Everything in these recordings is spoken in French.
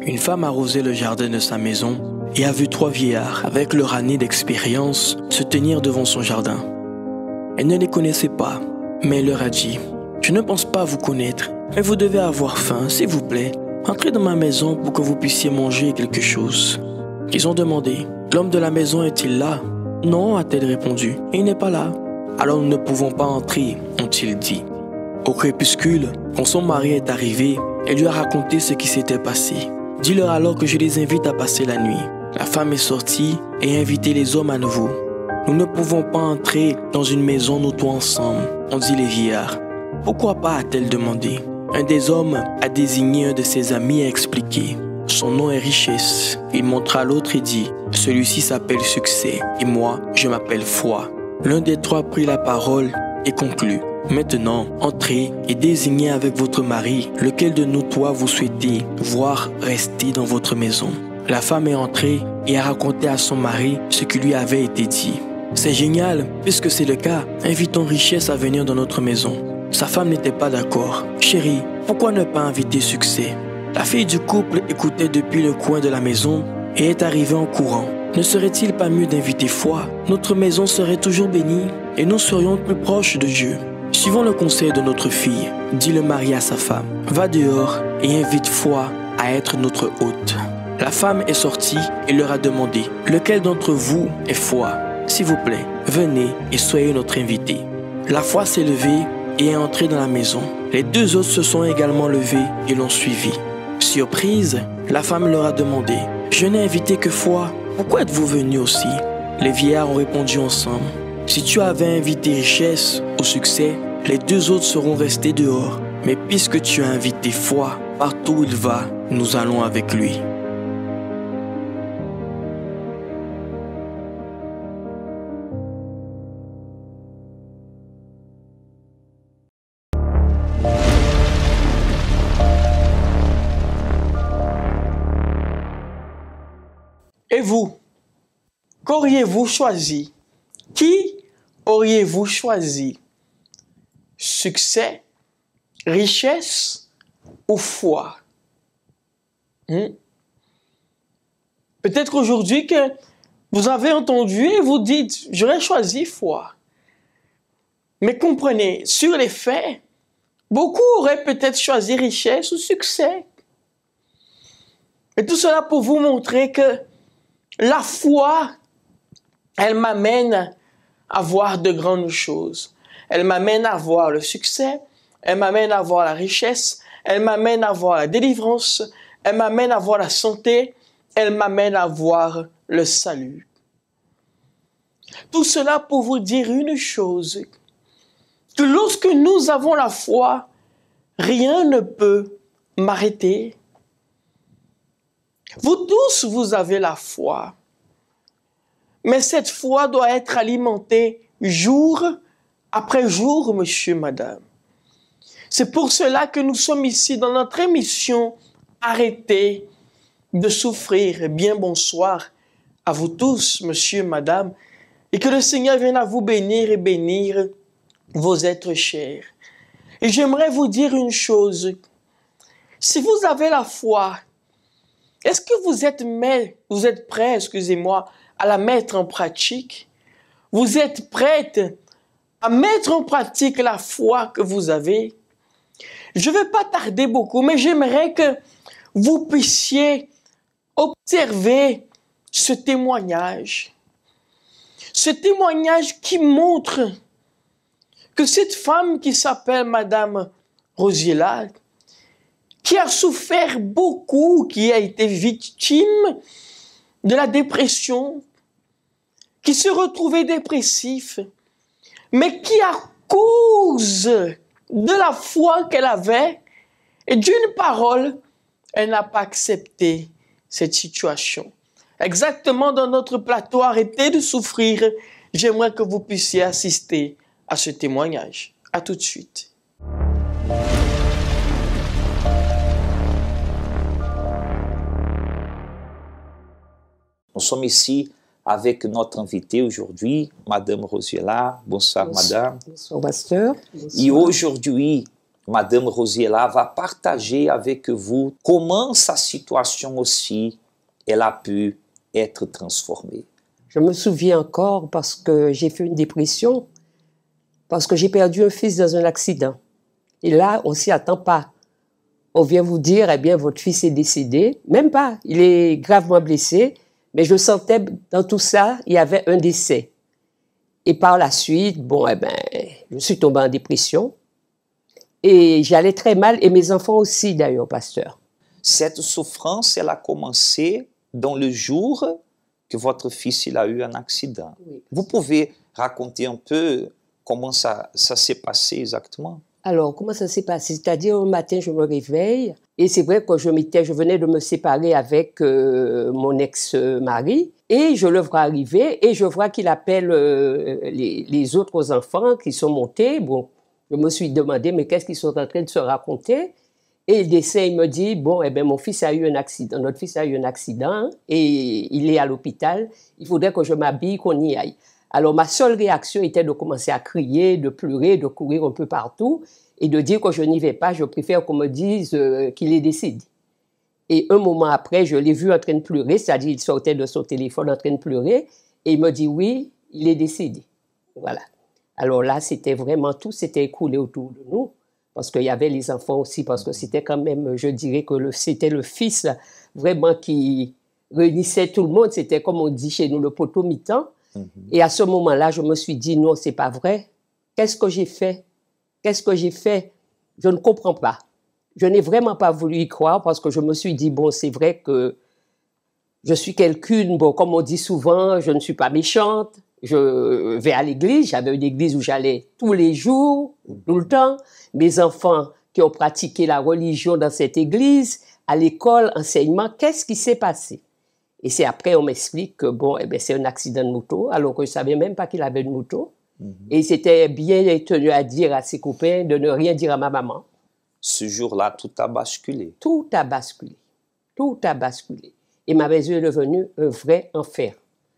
Une femme arrosait le jardin de sa maison et a vu 3 vieillards, avec leur année d'expérience, se tenir devant son jardin. Elle ne les connaissait pas, mais elle leur a dit « Je ne pense pas vous connaître, mais vous devez avoir faim, s'il vous plaît. Entrez dans ma maison pour que vous puissiez manger quelque chose. » Ils ont demandé « L'homme de la maison est-il là ?»« Non, a-t-elle répondu, il n'est pas là. »« Alors nous ne pouvons pas entrer, ont-ils dit. » Au crépuscule, quand son mari est arrivé, elle lui a raconté ce qui s'était passé. « Dis-leur alors que je les invite à passer la nuit. » La femme est sortie et a invité les hommes à nouveau. « Nous ne pouvons pas entrer dans une maison nous trois ensemble, ont dit les vieillards. »« Pourquoi pas ?» a-t-elle demandé. Un des hommes a désigné un de ses amis et a expliqué. Son nom est Richesse. Il montra l'autre et dit, celui-ci s'appelle Succès et moi, je m'appelle Foi. L'un des trois prit la parole et conclut. Maintenant, entrez et désignez avec votre mari lequel de nous trois vous souhaitez voir rester dans votre maison. La femme est entrée et a raconté à son mari ce qui lui avait été dit. C'est génial, puisque c'est le cas, invitons Richesse à venir dans notre maison. Sa femme n'était pas d'accord. Chérie, pourquoi ne pas inviter Succès? La fille du couple écoutait depuis le coin de la maison et est arrivée en courant. Ne serait-il pas mieux d'inviter Foi? Notre maison serait toujours bénie et nous serions plus proches de Dieu. Suivons le conseil de notre fille, dit le mari à sa femme. Va dehors et invite Foi à être notre hôte. La femme est sortie et leur a demandé, lequel d'entre vous est Foi? S'il vous plaît, venez et soyez notre invité. La Foi s'est levée et est entrée dans la maison. Les deux autres se sont également levés et l'ont suivi. Surprise, la femme leur a demandé, je n'ai invité que Foi, pourquoi êtes-vous venus aussi? Les vieillards ont répondu ensemble, si tu avais invité Richesse ou Succès, les deux autres seront restés dehors. Mais puisque tu as invité Foi, partout où il va, nous allons avec lui. Et vous, qu'auriez-vous choisi? Qui auriez-vous choisi? Succès, richesse ou foi? Peut-être aujourd'hui que vous avez entendu et vous dites, j'aurais choisi foi. Mais comprenez, sur les faits, beaucoup auraient peut-être choisi richesse ou succès. Et tout cela pour vous montrer que la foi, elle m'amène à voir de grandes choses. Elle m'amène à voir le succès, elle m'amène à voir la richesse, elle m'amène à voir la délivrance, elle m'amène à voir la santé, elle m'amène à voir le salut. Tout cela pour vous dire une chose, que lorsque nous avons la foi, rien ne peut m'arrêter. Vous tous, vous avez la foi. Mais cette foi doit être alimentée jour après jour, monsieur, madame. C'est pour cela que nous sommes ici dans notre émission « Arrêtez de souffrir ». Bien bonsoir à vous tous, monsieur, madame, et que le Seigneur vienne à vous bénir et bénir vos êtres chers. Et j'aimerais vous dire une chose. Si vous avez la foi, est-ce que vous êtes prêt, excusez-moi, à la mettre en pratique? Vous êtes prête à mettre en pratique la foi que vous avez? Je ne vais pas tarder beaucoup, mais j'aimerais que vous puissiez observer ce témoignage. Ce témoignage qui montre que cette femme qui s'appelle Madame Rosiela, qui a souffert beaucoup, qui a été victime de la dépression, qui se retrouvait dépressif, mais qui, à cause de la foi qu'elle avait et d'une parole, elle n'a pas accepté cette situation. Exactement dans notre plateau, arrêtez de souffrir. J'aimerais que vous puissiez assister à ce témoignage. À tout de suite. Nous sommes ici avec notre invitée aujourd'hui, Madame Rosiela. Bonsoir, Madame. Bonsoir, pasteur. Et aujourd'hui, Madame Rosiella va partager avec vous comment sa situation aussi, elle a pu être transformée. Je me souviens encore parce que j'ai fait une dépression, parce que j'ai perdu un fils dans un accident. Et là, on s'y attend pas. On vient vous dire, eh bien, votre fils est décédé. Même pas, il est gravement blessé. Mais je sentais, dans tout ça, il y avait un décès. Et par la suite, bon, eh ben, je suis tombée en dépression. Et j'allais très mal, et mes enfants aussi, d'ailleurs, pasteur. Cette souffrance, elle a commencé dans le jour que votre fils il a eu un accident. Oui. Vous pouvez raconter un peu comment ça s'est passé exactement? Alors, comment ça s'est passé? C'est-à-dire, un matin, je me réveille, et c'est vrai que je venais de me séparer avec mon ex-mari, et je le vois arriver, et je vois qu'il appelle les autres enfants qui sont montés. Bon, je me suis demandé, mais qu'est-ce qu'ils sont en train de se raconter? Et il descend, il me dit, bon, eh bien, mon fils a eu un accident, notre fils a eu un accident, et il est à l'hôpital, il faudrait que je m'habille, qu'on y aille. Alors, ma seule réaction était de commencer à crier, de pleurer, de courir un peu partout et de dire que je n'y vais pas, je préfère qu'on me dise qu'il est décédé. Et un moment après, je l'ai vu en train de pleurer, c'est-à-dire il sortait de son téléphone en train de pleurer et il me dit oui, il est décédé. Voilà. Alors là, c'était vraiment tout s'était écoulé autour de nous parce qu'il y avait les enfants aussi, parce que c'était quand même, je dirais que c'était le fils vraiment qui réunissait tout le monde. C'était comme on dit chez nous, le poteau mi-temps. Et à ce moment-là, je me suis dit, non, c'est pas vrai. Qu'est-ce que j'ai fait? Qu'est-ce que j'ai fait? Je ne comprends pas. Je n'ai vraiment pas voulu y croire parce que je me suis dit, bon, c'est vrai que je suis quelqu'une, bon, comme on dit souvent, je ne suis pas méchante. Je vais à l'église. J'avais une église où j'allais tous les jours, tout le temps. Mes enfants qui ont pratiqué la religion dans cette église, à l'école, enseignement, qu'est-ce qui s'est passé? Et c'est après, on m'explique que bon, eh bien, c'est un accident de moto, alors que je ne savais même pas qu'il avait une moto. Et il s'était bien tenu à dire à ses copains de ne rien dire à ma maman. Ce jour-là, tout a basculé. Tout a basculé. Tout a basculé. Et ma maison est devenue un vrai enfer.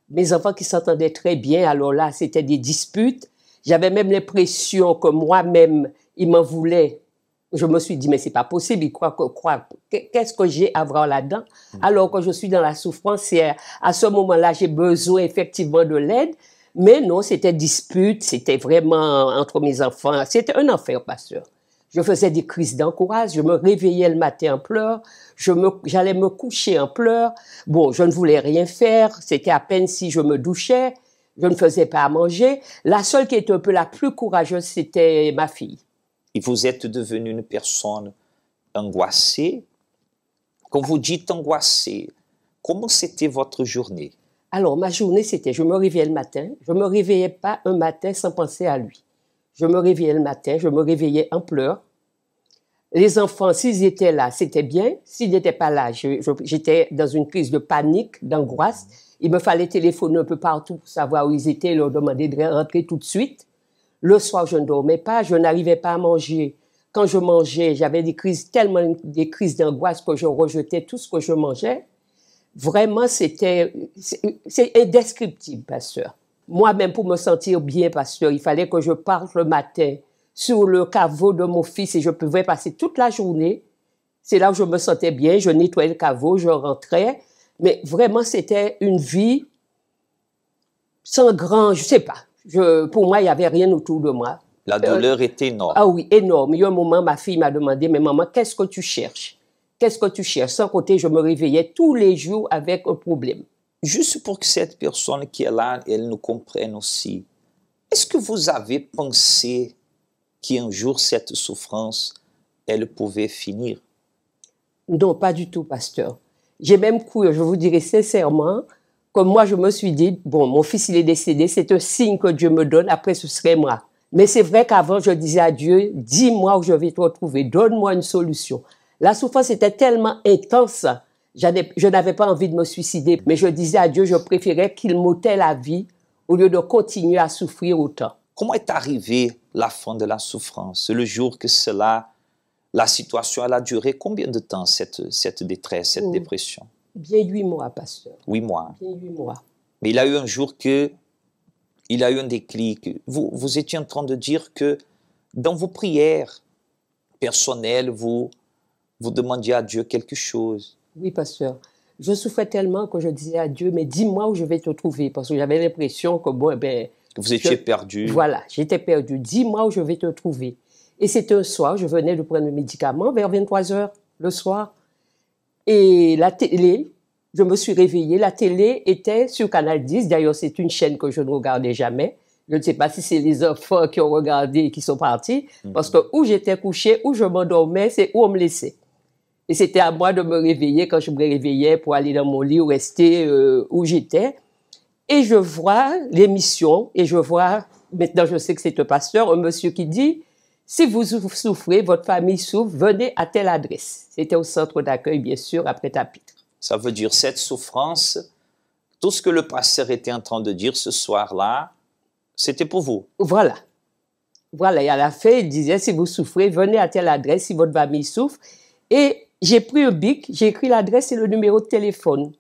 Mes enfants qui s'entendaient très bien, alors là, c'était des disputes. J'avais même l'impression que moi-même, ils m'en voulaient. Je me suis dit, mais c'est pas possible, qu'est-ce que j'ai à voir là-dedans? Alors que je suis dans la souffrance, et à ce moment-là, j'ai besoin effectivement de l'aide. Mais non, c'était dispute, c'était vraiment entre mes enfants. C'était un enfer, pasteur. Je faisais des crises d'angoisse, je me réveillais le matin en pleurs, j'allais me coucher en pleurs. Bon, je ne voulais rien faire, c'était à peine si je me douchais, je ne faisais pas à manger. La seule qui était un peu la plus courageuse, c'était ma fille. Et vous êtes devenue une personne angoissée. Quand vous dites angoissée, comment c'était votre journée? Alors, ma journée, c'était, je me réveillais le matin. Je ne me réveillais pas un matin sans penser à lui. Je me réveillais le matin, je me réveillais en pleurs. Les enfants, s'ils étaient là, c'était bien. S'ils n'étaient pas là, j'étais dans une crise de panique, d'angoisse. Il me fallait téléphoner un peu partout pour savoir où ils étaient, leur demander de rentrer tout de suite. Le soir, je ne dormais pas, je n'arrivais pas à manger. Quand je mangeais, j'avais tellement des crises d'angoisse que je rejetais tout ce que je mangeais. Vraiment, c'est indescriptible, pasteur. Moi-même, pour me sentir bien, pasteur, il fallait que je parte le matin sur le caveau de mon fils et je pouvais passer toute la journée. C'est là où je me sentais bien, je nettoyais le caveau, je rentrais. Mais vraiment, c'était une vie sans grand, je sais pas. Pour moi, il n'y avait rien autour de moi. La douleur était énorme. Ah oui, énorme. Il y a un moment, ma fille m'a demandé, mais maman, qu'est-ce que tu cherches? Qu'est-ce que tu cherches? Sans côté, je me réveillais tous les jours avec un problème. Juste pour que cette personne qui est là, elle nous comprenne aussi. Est-ce que vous avez pensé qu'un jour, cette souffrance, elle pouvait finir? Non, pas du tout, pasteur. J'ai même cru, je vous dirais sincèrement, comme moi, je me suis dit, bon, mon fils, il est décédé, c'est un signe que Dieu me donne, après ce serait moi. Mais c'est vrai qu'avant, je disais à Dieu, dis-moi où je vais te retrouver, donne-moi une solution. La souffrance était tellement intense, je n'avais pas envie de me suicider, mais je disais à Dieu, je préférais qu'il m'ôtait la vie au lieu de continuer à souffrir autant. Comment est arrivée la fin de la souffrance? Le jour que la situation, elle a duré combien de temps, cette détresse, cette dépression? Bien 8 mois, pasteur. 8 mois. Bien 8 mois. Mais il a eu un jour il a eu un déclic. Vous étiez en train de dire que dans vos prières, personnel, vous demandiez à Dieu quelque chose. Oui, pasteur. Je souffrais tellement que je disais à Dieu, mais dis-moi où je vais te trouver, parce que j'avais l'impression que, bon, ben... Que vous étiez perdu. Voilà, j'étais perdu. Dis-moi où je vais te trouver. Et c'était un soir, je venais de prendre le médicament vers 23h le soir. Et la télé, je me suis réveillée, la télé était sur Canal 10. D'ailleurs, c'est une chaîne que je ne regardais jamais. Je ne sais pas si c'est les enfants qui ont regardé et qui sont partis, parce que où j'étais couchée, où je m'endormais, c'est où on me laissait. Et c'était à moi de me réveiller quand je me réveillais pour aller dans mon lit ou rester où j'étais. Et je vois l'émission, et je vois, maintenant je sais que c'est un pasteur, un monsieur qui dit, si vous souffrez, votre famille souffre, venez à telle adresse. C'était au centre d'accueil, bien sûr, après Tapitre. Ça veut dire cette souffrance, tout ce que le pasteur était en train de dire ce soir-là, c'était pour vous. Voilà. Voilà, et à la fin, il disait, si vous souffrez, venez à telle adresse, si votre famille souffre. Et j'ai pris un bic, j'ai écrit l'adresse et le numéro de téléphone.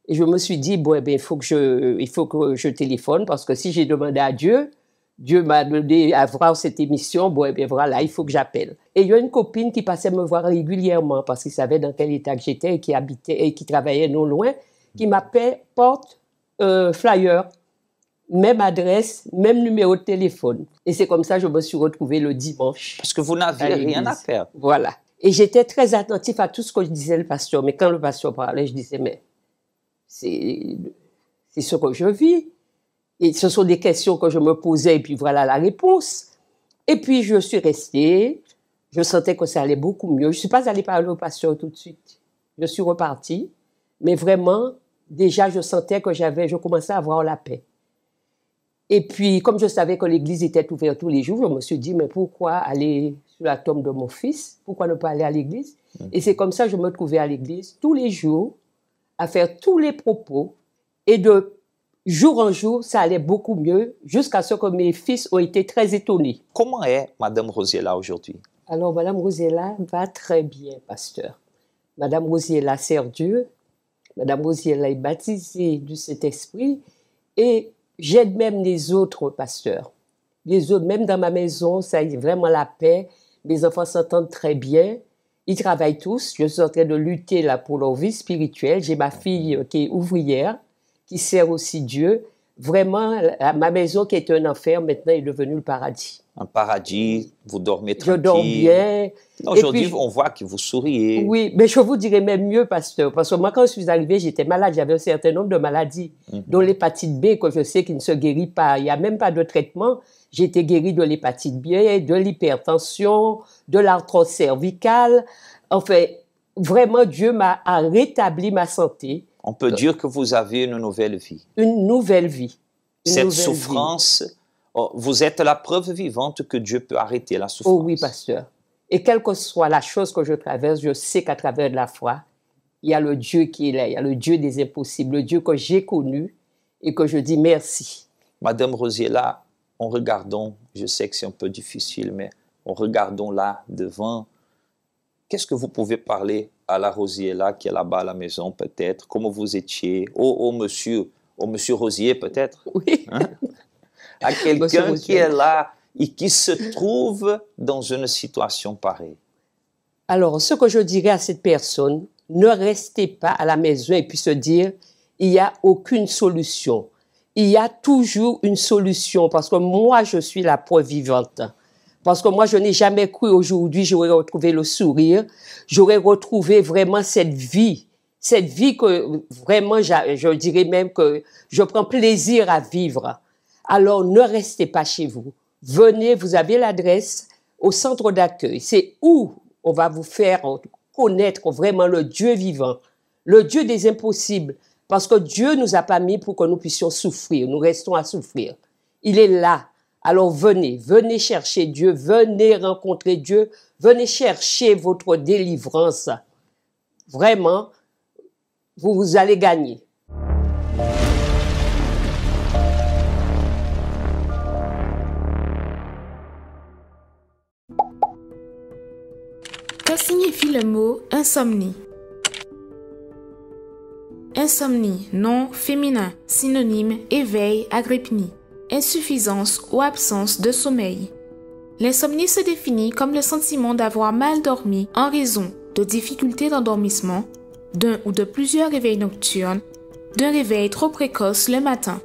Et je me suis dit, bon, eh bien, il faut que je téléphone, parce que si j'ai demandé à Dieu, Dieu m'a donné à voir cette émission, bon, eh bien, voilà, il faut que j'appelle. Et il y a une copine qui passait me voir régulièrement, parce qu'il savait dans quel état que j'étais et qui habitait et qui travaillait non loin, qui m'appelait porte flyer, même adresse, même numéro de téléphone. Et c'est comme ça que je me suis retrouvée le dimanche. Parce que vous n'aviez rien à faire. Voilà. Et j'étais très attentif à tout ce que je disais le pasteur. Mais quand le pasteur parlait, je disais, mais c'est ce que je vis. Et ce sont des questions que je me posais, et puis voilà la réponse. Et puis je suis restée, je sentais que ça allait beaucoup mieux. Je ne suis pas allée parler au pasteur tout de suite. Je suis repartie, mais vraiment, déjà je sentais que je commençais à avoir la paix. Et puis, comme je savais que l'église était ouverte tous les jours, je me suis dit, mais pourquoi aller sur la tombe de mon fils? Pourquoi ne pas aller à l'église? Et c'est comme ça que je me trouvais à l'église tous les jours, à faire tous les propos, et de jour en jour, ça allait beaucoup mieux, jusqu'à ce que mes fils ont été très étonnés. Comment est Madame Rosiella aujourd'hui? Alors, Madame Rosiella va très bien, pasteur. Madame Rosiella sert Dieu. Madame Rosiella est baptisée du Saint-Esprit. Et j'aide même les autres pasteurs. Les autres, même dans ma maison, ça a vraiment la paix. Mes enfants s'entendent très bien. Ils travaillent tous. Je suis en train de lutter là pour leur vie spirituelle. J'ai ma fille qui est ouvrière, qui sert aussi Dieu. Vraiment, ma maison qui était un enfer, maintenant est devenue le paradis. Un paradis, vous dormez tranquille. Je dors bien. Aujourd'hui, on voit que vous souriez. Oui, mais je vous dirais même mieux, pasteur, parce que moi, quand je suis arrivée, j'étais malade. J'avais un certain nombre de maladies, dont l'hépatite B, que je sais qui ne se guérit pas. Il n'y a même pas de traitement. J'ai été guérie de l'hépatite B, de l'hypertension, de l'arthrose cervicale. Enfin, vraiment, Dieu m'a rétabli ma santé. On peut dire que vous avez une nouvelle vie. Une nouvelle vie. Cette souffrance, vous êtes la preuve vivante que Dieu peut arrêter la souffrance. Oh oui, pasteur. Et quelle que soit la chose que je traverse, je sais qu'à travers de la foi, il y a le Dieu qui est là, il y a le Dieu des impossibles, le Dieu que j'ai connu et que je dis merci. Madame Rosiella, en regardant, je sais que c'est un peu difficile, mais en regardant là, devant, qu'est-ce que vous pouvez parler à la Rosiella qui est là-bas à la maison, peut-être? Comment vous étiez? Au monsieur Rosier, peut-être? Oui. Hein? À quelqu'un qui est là et qui se trouve dans une situation pareille. Alors, ce que je dirais à cette personne, ne restez pas à la maison et puis se dire, il n'y a aucune solution. Il y a toujours une solution parce que moi, je suis la preuve vivante. Parce que moi, je n'ai jamais cru aujourd'hui, j'aurais retrouvé le sourire, j'aurais retrouvé vraiment cette vie que vraiment, je dirais même que je prends plaisir à vivre. Alors, ne restez pas chez vous. Venez, vous avez l'adresse au centre d'accueil. C'est où on va vous faire connaître vraiment le Dieu vivant, le Dieu des impossibles. Parce que Dieu nous a pas mis pour que nous puissions souffrir. Nous restons à souffrir. Il est là. Alors venez chercher Dieu, venez rencontrer Dieu, venez chercher votre délivrance. Vraiment, vous allez gagner. Que signifie le mot insomnie? Insomnie, nom féminin, synonyme éveil, agrypnie, insuffisance ou absence de sommeil. L'insomnie se définit comme le sentiment d'avoir mal dormi en raison de difficultés d'endormissement, d'un ou de plusieurs réveils nocturnes, d'un réveil trop précoce le matin.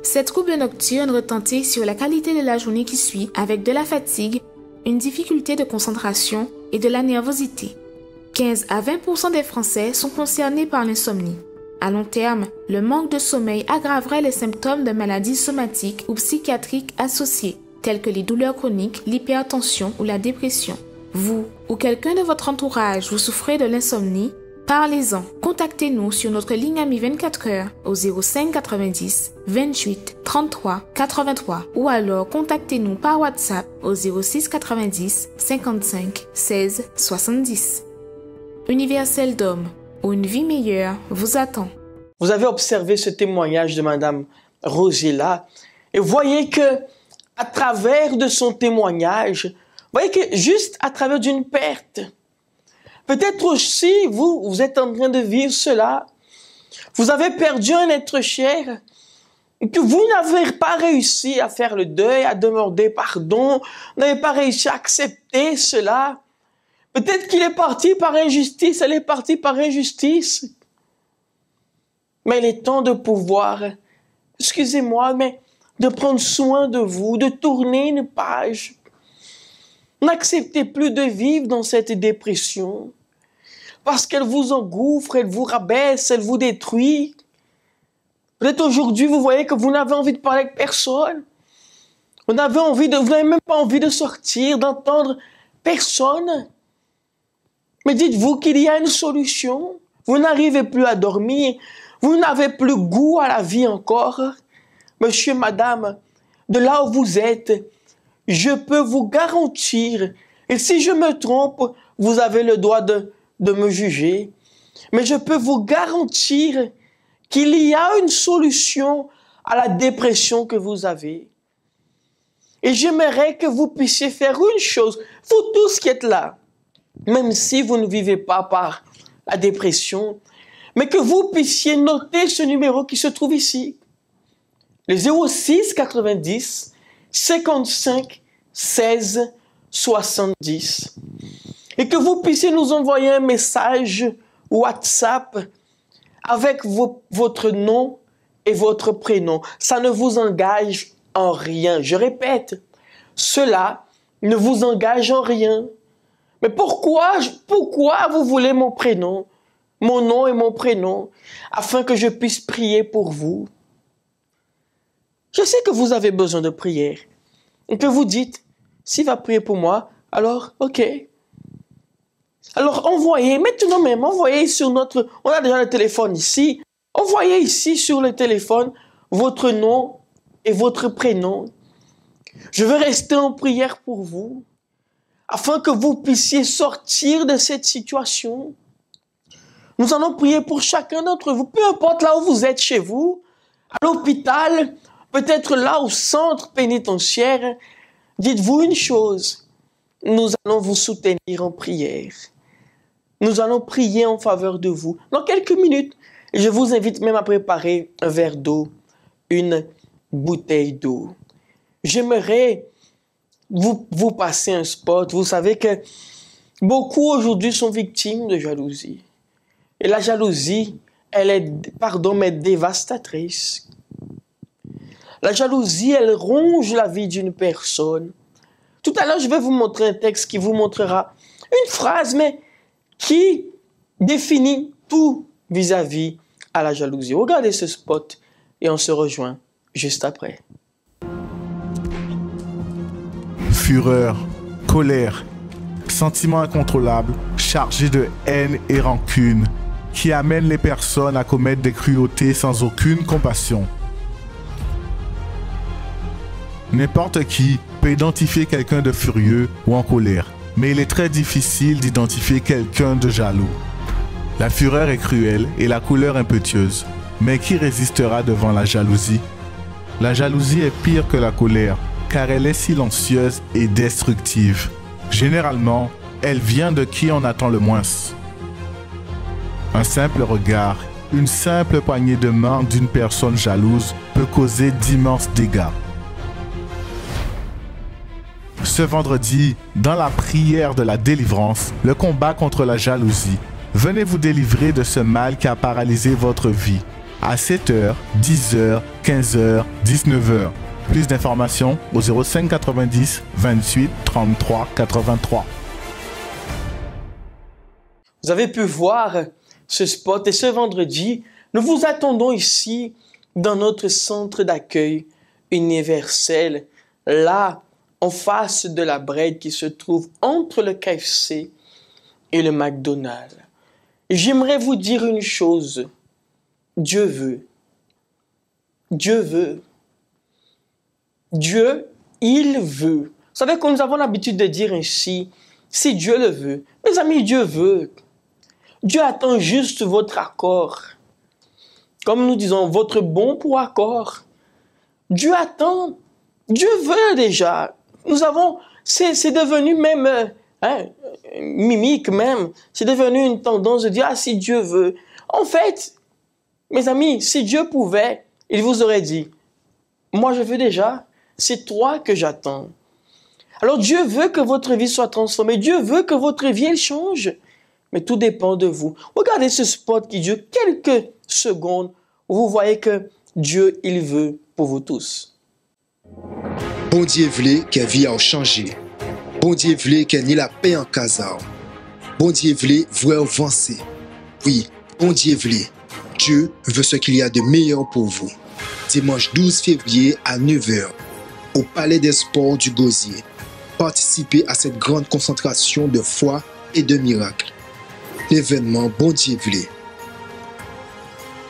Ces troubles nocturnes retentissent sur la qualité de la journée qui suit avec de la fatigue, une difficulté de concentration et de la nervosité. 15 à 20% des Français sont concernés par l'insomnie. À long terme, le manque de sommeil aggraverait les symptômes de maladies somatiques ou psychiatriques associées, telles que les douleurs chroniques, l'hypertension ou la dépression. Vous ou quelqu'un de votre entourage, vous souffrez de l'insomnie? Parlez-en. Contactez-nous sur notre ligne Amie 24 heures au 05 90 28 33 83 ou alors contactez-nous par WhatsApp au 06 90 55 16 70. Universel d'Homme, où une vie meilleure vous attend. Vous avez observé ce témoignage de Madame Rosiella et voyez que à travers de son témoignage, voyez que juste à travers d'une perte, peut-être aussi vous êtes en train de vivre cela, vous avez perdu un être cher, que vous n'avez pas réussi à faire le deuil, à demander pardon, vous n'avez pas réussi à accepter cela. Peut-être qu'il est parti par injustice, elle est partie par injustice. Mais il est temps de pouvoir, excusez-moi, mais de prendre soin de vous, de tourner une page. N'acceptez plus de vivre dans cette dépression, parce qu'elle vous engouffre, elle vous rabaisse, elle vous détruit. Peut-être aujourd'hui, vous voyez que vous n'avez envie de parler avec personne. Vous n'avez même pas envie de sortir, d'entendre personne. Mais dites-vous qu'il y a une solution. Vous n'arrivez plus à dormir. Vous n'avez plus goût à la vie encore. Monsieur, madame, de là où vous êtes, je peux vous garantir, et si je me trompe, vous avez le droit de me juger, mais je peux vous garantir qu'il y a une solution à la dépression que vous avez. Et j'aimerais que vous puissiez faire une chose, vous tous qui êtes là, même si vous ne vivez pas par la dépression, mais que vous puissiez noter ce numéro qui se trouve ici. Le 06 90 55 16 70. Et que vous puissiez nous envoyer un message WhatsApp avec votre nom et votre prénom. Ça ne vous engage en rien. Je répète, cela ne vous engage en rien. Mais pourquoi vous voulez mon prénom, mon nom et mon prénom, afin que je puisse prier pour vous? Je sais que vous avez besoin de prière. Et que vous dites, s'il va prier pour moi, alors, ok. Alors, envoyez sur notre... On a déjà le téléphone ici. Envoyez ici sur le téléphone votre nom et votre prénom. Je veux rester en prière pour vous, afin que vous puissiez sortir de cette situation. Nous allons prier pour chacun d'entre vous, peu importe là où vous êtes chez vous, à l'hôpital, peut-être là au centre pénitentiaire. Dites-vous une chose, nous allons vous soutenir en prière. Nous allons prier en faveur de vous. Dans quelques minutes, je vous invite même à préparer un verre d'eau, une bouteille d'eau. J'aimerais vous passer un spot. Vous savez que beaucoup aujourd'hui sont victimes de jalousie. Et la jalousie, elle est, mais dévastatrice. La jalousie, elle ronge la vie d'une personne. Tout à l'heure, je vais vous montrer un texte qui vous montrera une phrase, mais qui définit tout vis-à-vis à la jalousie. Regardez ce spot et on se rejoint juste après. Fureur, colère, sentiments incontrôlables, chargés de haine et rancune, qui amènent les personnes à commettre des cruautés sans aucune compassion. N'importe qui peut identifier quelqu'un de furieux ou en colère, mais il est très difficile d'identifier quelqu'un de jaloux. La fureur est cruelle et la colère impétueuse, mais qui résistera devant la jalousie? La jalousie est pire que la colère, car elle est silencieuse et destructive. Généralement, elle vient de qui on attend le moins. Un simple regard, une simple poignée de main d'une personne jalouse peut causer d'immenses dégâts. ce vendredi, dans la prière de la délivrance, le combat contre la jalousie. Venez vous délivrer de ce mal qui a paralysé votre vie. À 7h, 10h, 15h, 19h. Plus d'informations au 05 90 28 33 83. Vous avez pu voir ce spot et ce vendredi, nous vous attendons ici dans notre centre d'accueil universel, là, en face de la Bred qui se trouve entre le KFC et le McDonald's. J'aimerais vous dire une chose. Dieu veut. Dieu veut. Dieu, il veut. Vous savez, comme nous avons l'habitude de dire ainsi, si Dieu le veut, mes amis, Dieu veut. Dieu attend juste votre accord. Comme nous disons, votre bon pour accord. Dieu attend. Dieu veut déjà. Nous avons, c'est devenu même, mimique même. C'est devenu une tendance de dire, ah, si Dieu veut. En fait, mes amis, si Dieu pouvait, il vous aurait dit, moi je veux déjà, c'est toi que j'attends. Alors Dieu veut que votre vie soit transformée. Dieu veut que votre vie, elle change. Mais tout dépend de vous. Regardez ce spot qui dure quelques secondes où vous voyez que Dieu, il veut pour vous tous. Bon Dieu voulait que vie a changé. Bon Dieu voulait que ni la paix en casa. Bon Dieu voulait vous avancer. Oui, bon Dieu voulait. Dieu veut ce qu'il y a de meilleur pour vous. Dimanche 12 février à 9h, au Palais des Sports du Gosier. Participez à cette grande concentration de foi et de miracles. L'événement Bon Dieu voulait.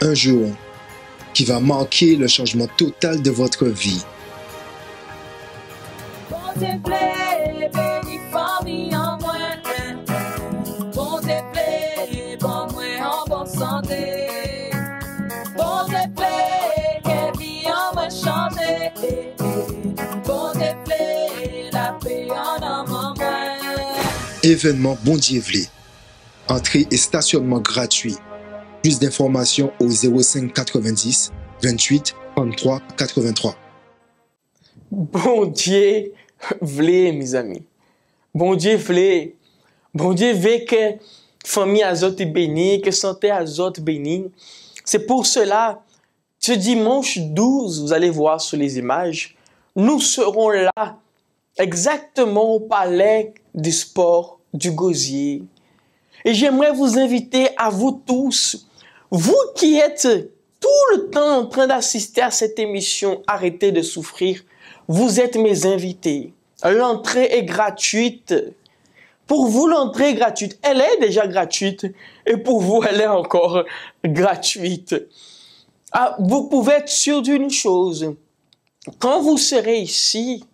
Un jour qui va marquer le changement total de votre vie. Bon Dieu voulait, béni famille en moi. Bon Dieu voulait, bon moi en bonne santé. Bon Dieu voulait, que vie en moi changer. Bon Dieu voulait, la paix en moi. Événement Bon Dieu voulait. Entrée et stationnement gratuit. Plus d'informations au 05 90 28 33 83. Bon Dieu voulait, mes amis. Bon Dieu voulait. Bon Dieu veut que famille azote bénie, que santé azote bénie. C'est pour cela, ce dimanche 12, vous allez voir sur les images, nous serons là, exactement au Palais du Sport du Gosier. Et j'aimerais vous inviter à vous tous, vous qui êtes tout le temps en train d'assister à cette émission, arrêtez de souffrir, vous êtes mes invités. L'entrée est gratuite. Pour vous, l'entrée est gratuite. Elle est déjà gratuite. Et pour vous, elle est encore gratuite. Ah, vous pouvez être sûr d'une chose. Quand vous serez ici,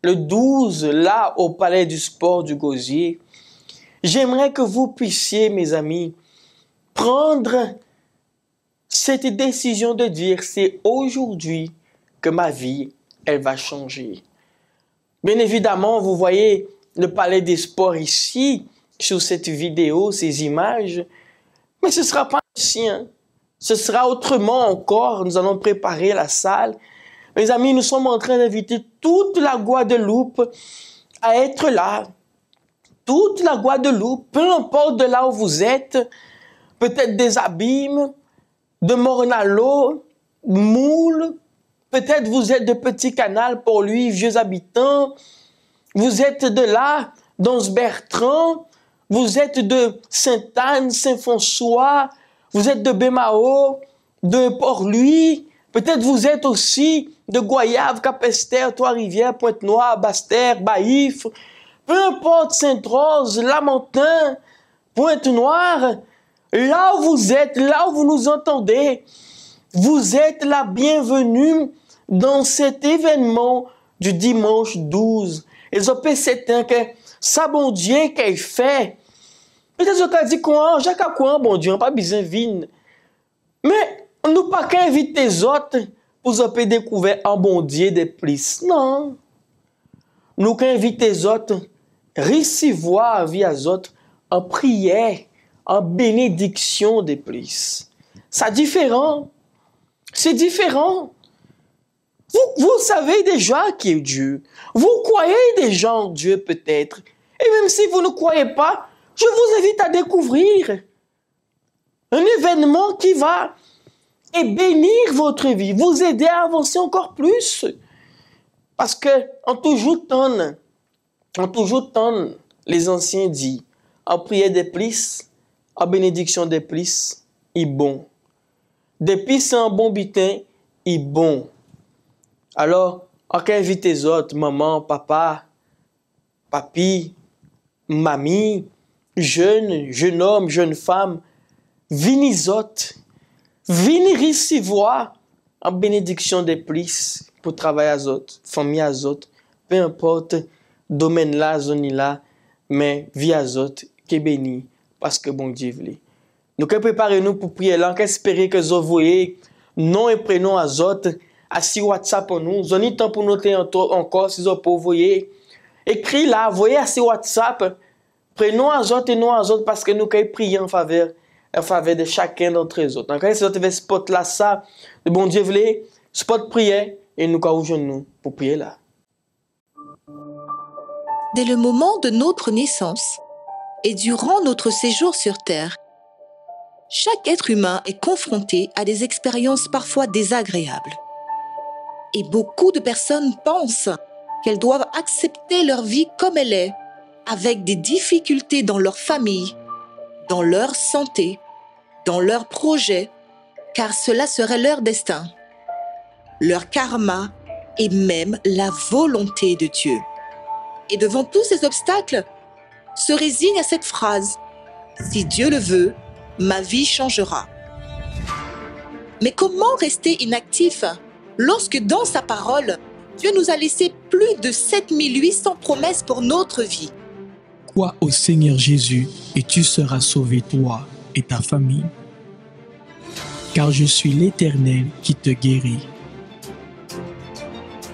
le 12, là, au Palais du Sport du Gosier, j'aimerais que vous puissiez, mes amis, prendre cette décision de dire c'est aujourd'hui que ma vie, elle va changer. Bien évidemment, vous voyez le Palais des Sports ici, sur cette vidéo, ces images, mais ce ne sera pas ainsi, hein. Ce sera autrement encore. Nous allons préparer la salle. Mes amis, nous sommes en train d'inviter toute la Guadeloupe à être là. Toute la Guadeloupe, peu importe de là où vous êtes, peut-être des Abîmes, de Morne-à-l'Eau, Moule, peut-être vous êtes de Petit Canal, Port-Louis, Vieux Habitants, vous êtes de là, d'Anse-Bertrand, vous êtes de Sainte-Anne, Saint-François, vous êtes de Bémao, de Port-Louis, peut-être vous êtes aussi de Goyave, Cap-Esther, Trois-Rivières, Pointe-Noire, Basse-Terre, Baïf, peu importe, Sainte-Rose, Lamentin, Pointe-Noire, là où vous êtes, là où vous nous entendez, vous êtes la bienvenue dans cet événement du dimanche 12. Et je peux c'est que ça, bon Dieu, qu'il fait. Peut-être que je dis quoi, Jacques a quoi, bon Dieu, pas besoin de vin. Mais nous pas qu'à inviter les autres pour se découvrir un bon Dieu de plus. Non. Nous qu'à inviter les autres, recevoir via les autres en prière, en bénédiction de plus. C'est différent. C'est différent. Vous savez déjà qui est Dieu. Vous croyez déjà en Dieu peut-être. Et même si vous ne croyez pas, je vous invite à découvrir un événement qui va bénir votre vie, vous aider à avancer encore plus. Parce que en toujours temps, les anciens disent, en prière des plis, en bénédiction des plis, il bon. Des plis, c'est un bon butin, il bon. Alors, on invite les autres, maman, papa, papi, mamie, jeune homme, jeune femme, venez autres, venez recevoir en bénédiction des plis pour travailler à autres, famille à autres, peu importe, domaine là, zone là, mais vie à autres, qui est béni, parce que bon Dieu voulait. Nous préparons-nous pour prier là, espérer que vous voyez nom et prénom à autres, sur WhatsApp pour nous, vous avez temps pour noter encore si vous pouvez voyer. Écris là, voyez sur WhatsApp, prénom à autres et nom à autres, parce que nous pouvons prier en faveur de chacun d'entre les autres. Donc, si vous avez spot là, ça, le bon Dieu voulait, spot prière, et nous pouvons nous pour prier là. Dès le moment de notre naissance et durant notre séjour sur Terre, chaque être humain est confronté à des expériences parfois désagréables. Et beaucoup de personnes pensent qu'elles doivent accepter leur vie comme elle est, avec des difficultés dans leur famille, dans leur santé, dans leurs projets, car cela serait leur destin, leur karma et même la volonté de Dieu. Et devant tous ces obstacles, se résignent à cette phrase « Si Dieu le veut, ma vie changera ». Mais comment rester inactif lorsque dans sa parole, Dieu nous a laissé plus de 7800 promesses pour notre vie? Crois au Seigneur Jésus et tu seras sauvé, toi et ta famille. Car je suis l'Éternel qui te guérit.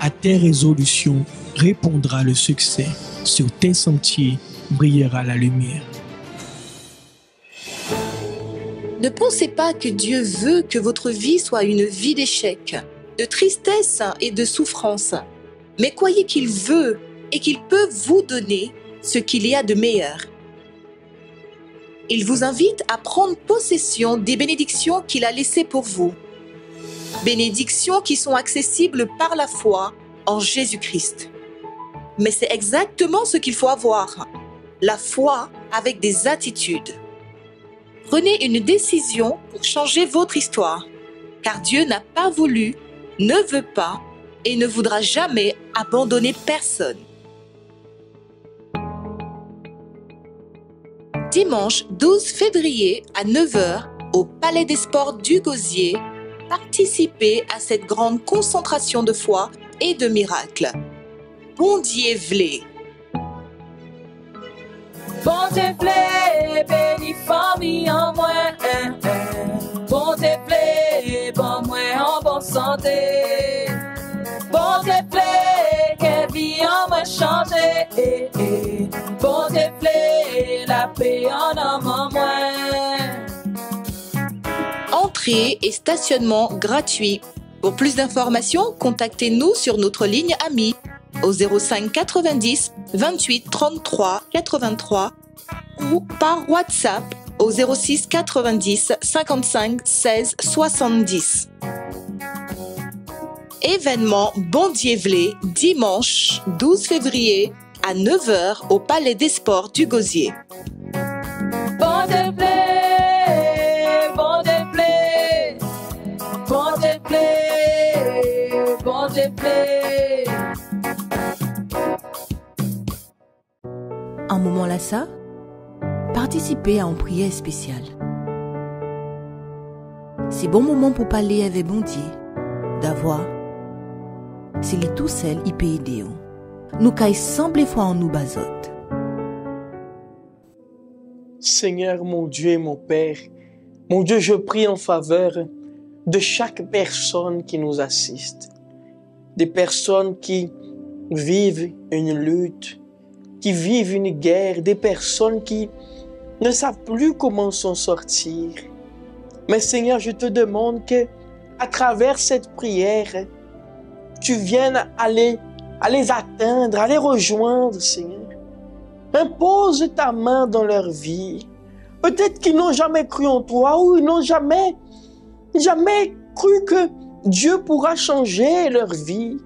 À tes résolutions répondra le succès. Sur tes sentiers brillera la lumière. Ne pensez pas que Dieu veut que votre vie soit une vie d'échec, de tristesse et de souffrance, mais croyez qu'il veut et qu'il peut vous donner ce qu'il y a de meilleur. Il vous invite à prendre possession des bénédictions qu'il a laissées pour vous. Bénédictions qui sont accessibles par la foi en Jésus-Christ. Mais c'est exactement ce qu'il faut avoir, la foi avec des attitudes. Prenez une décision pour changer votre histoire, car Dieu n'a pas voulu, ne veut pas et ne voudra jamais abandonner personne. Dimanche 12 février à 9h au Palais des Sports du Gosier, participez à cette grande concentration de foi et de miracles. Bon Dieu v'lé. Bon Dieu v'lé, béni famille en moi. Bon Dieu v'lé, bon moi en bonne santé. Bon Dieu v'lé, que vie en moi changer. Bon Dieu v'lé, la paix en moi. Entrée et stationnement gratuit. Pour plus d'informations, contactez-nous sur notre ligne amie au 05 90 28 33 83 ou par WhatsApp au 06 90 55 16 70. Événement Bon Dieu v'lé, dimanche 12 février à 9h au Palais des Sports du Gosier. Bon Dieu v'lé, bon Dieu v'lé, bon Dieu v'lé, bon Dieu v'lé. Un moment là ça, participez à une prière spéciale. C'est bon moment pour parler avec bon Dieu, d'avoir. C'est lui tout seul, il peut aider. Nous caille semble foi en nous basote. Seigneur, mon Dieu et mon Père, mon Dieu, je prie en faveur de chaque personne qui nous assiste. Des personnes qui vivent une lutte, qui vivent une guerre, des personnes qui ne savent plus comment s'en sortir. Mais Seigneur, je te demande que, à travers cette prière, tu viennes à les atteindre, à les rejoindre, Seigneur. Impose ta main dans leur vie. Peut-être qu'ils n'ont jamais cru en toi ou ils n'ont jamais cru que Dieu pourra changer leur vie.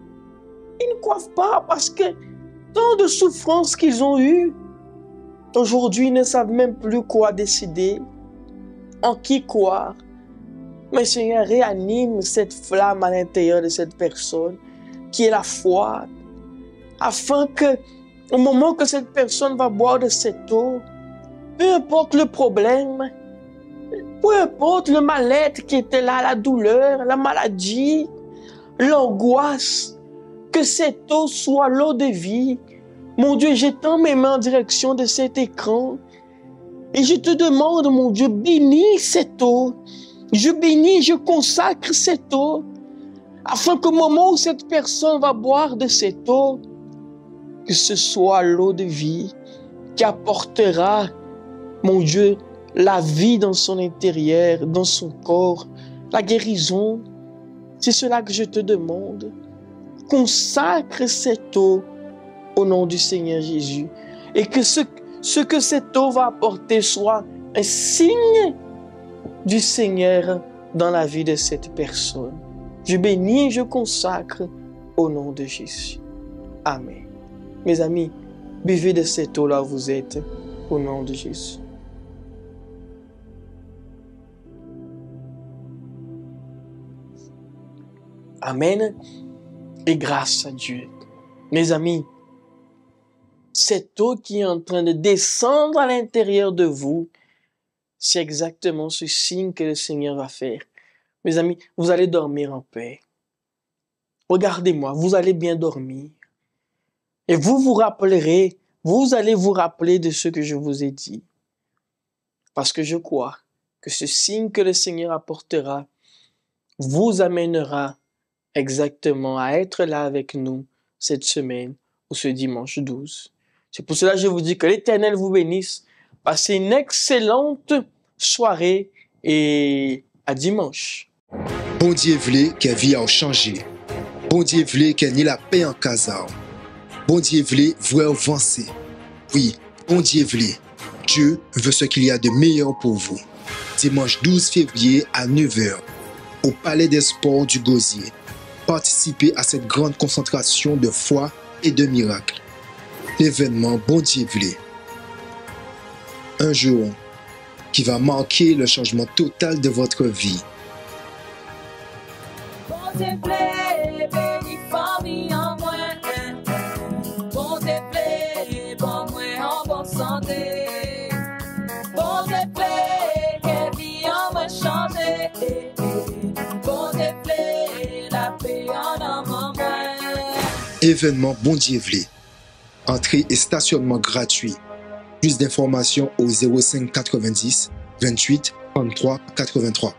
Ils ne croient pas parce que tant de souffrances qu'ils ont eues, aujourd'hui ils ne savent même plus quoi décider, en qui croire. Mais Seigneur, réanime cette flamme à l'intérieur de cette personne qui est la foi, afin que au moment que cette personne va boire de cette eau, peu importe le problème, peu importe le mal-être qui était là, la douleur, la maladie, l'angoisse, que cette eau soit l'eau de vie. Mon Dieu, j'étends mes mains en direction de cet écran et je te demande, mon Dieu, bénis cette eau. Je bénis, je consacre cette eau, afin qu'au moment où cette personne va boire de cette eau, que ce soit l'eau de vie qui apportera, mon Dieu, la vie dans son intérieur, dans son corps, la guérison. C'est cela que je te demande. Consacre cette eau au nom du Seigneur Jésus. Et que ce que cette eau va apporter soit un signe du Seigneur dans la vie de cette personne. Je bénis et je consacre au nom de Jésus. Amen. Mes amis, buvez de cette eau-là où vous êtes, au nom de Jésus. Amen. Et grâce à Dieu. Mes amis, cette eau qui est en train de descendre à l'intérieur de vous, c'est exactement ce signe que le Seigneur va faire. Mes amis, vous allez dormir en paix. Regardez-moi, vous allez bien dormir. Et vous vous rappellerez, vous allez vous rappeler de ce que je vous ai dit. Parce que je crois que ce signe que le Seigneur apportera vous amènera exactement à être là avec nous cette semaine ou ce dimanche 12. C'est pour cela que je vous dis que l'Éternel vous bénisse. Passez une excellente soirée et à dimanche. Bon Dieu voulait que vie a changé. Bon Dieu voulait que ni la paix en casa. Bon Dieu voulait vous avancer. Oui, bon Dieu voulait. Dieu veut ce qu'il y a de meilleur pour vous. Dimanche 12 février à 9h, au Palais des Sports du Gosier. Participez à cette grande concentration de foi et de miracles. L'événement Bon Dieu voulait. Un jour qui va marquer le changement total de votre vie. Bon Dieu plaît, béni famille en moins. Bon Dieu plaît, bon moins en bonne santé. Bon Dieu plaît, que vie en moins changé. Bon Dieu plaît, la paix en amant moins. Événement Bon Dieu voulait. Entrée et stationnement gratuit. Plus d'informations au 05 90 28 33 83.